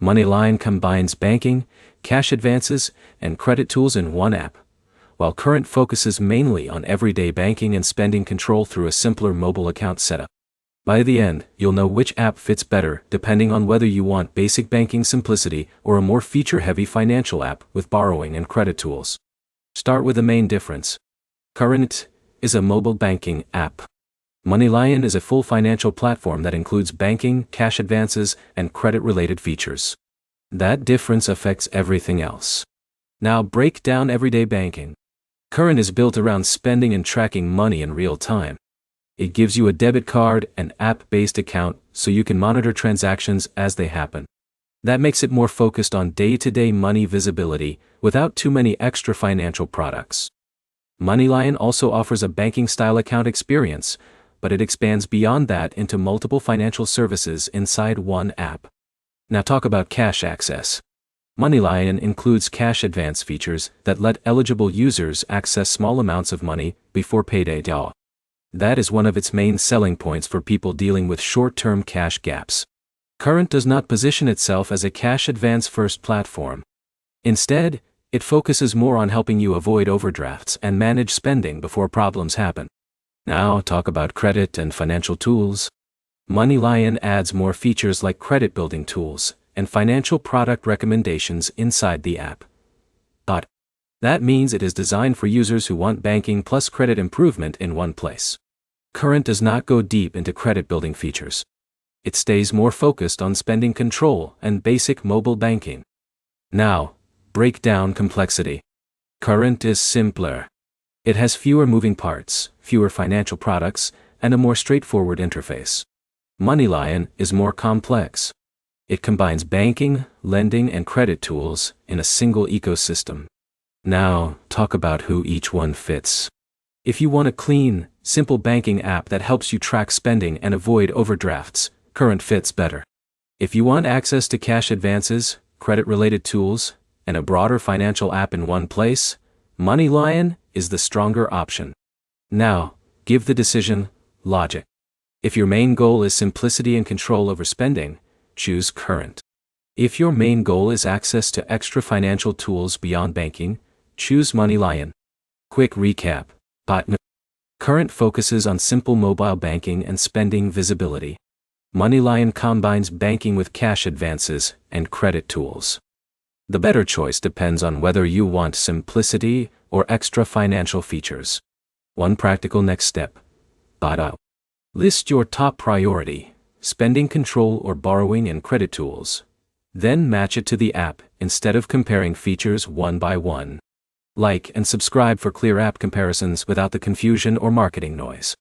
MoneyLion combines banking, cash advances, and credit tools in one app, while Current focuses mainly on everyday banking and spending control through a simpler mobile account setup. By the end, you'll know which app fits better depending on whether you want basic banking simplicity or a more feature-heavy financial app with borrowing and credit tools. Start with the main difference. Current is a mobile banking app. MoneyLion is a full financial platform that includes banking, cash advances, and credit-related features. That difference affects everything else. Now break down everyday banking. Current is built around spending and tracking money in real time. It gives you a debit card and app-based account so you can monitor transactions as they happen. That makes it more focused on day-to-day money visibility without too many extra financial products. MoneyLion also offers a banking-style account experience, but it expands beyond that into multiple financial services inside one app. Now talk about cash access. MoneyLion includes cash advance features that let eligible users access small amounts of money before payday. That is one of its main selling points for people dealing with short-term cash gaps. Current does not position itself as a cash advance-first platform. Instead, it focuses more on helping you avoid overdrafts and manage spending before problems happen. Now talk about credit and financial tools. MoneyLion adds more features like credit building tools and financial product recommendations inside the app. That means it is designed for users who want banking plus credit improvement in one place. Current does not go deep into credit building features. It stays more focused on spending control and basic mobile banking. Now, break down complexity. Current is simpler. It has fewer moving parts, fewer financial products, and a more straightforward interface. MoneyLion is more complex. It combines banking, lending, and credit tools in a single ecosystem. Now, talk about who each one fits. If you want a clean, simple banking app that helps you track spending and avoid overdrafts, Current fits better. If you want access to cash advances, credit-related tools, and a broader financial app in one place, MoneyLion is the stronger option. Now, give the decision logic. If your main goal is simplicity and control over spending, choose Current. If your main goal is access to extra financial tools beyond banking, choose MoneyLion. Quick recap. Current focuses on simple mobile banking and spending visibility. MoneyLion combines banking with cash advances and credit tools. The better choice depends on whether you want simplicity or extra financial features. One practical next step. List your top priority, spending control or borrowing and credit tools. Then match it to the app instead of comparing features one by one. Like and subscribe for clear app comparisons without the confusion or marketing noise.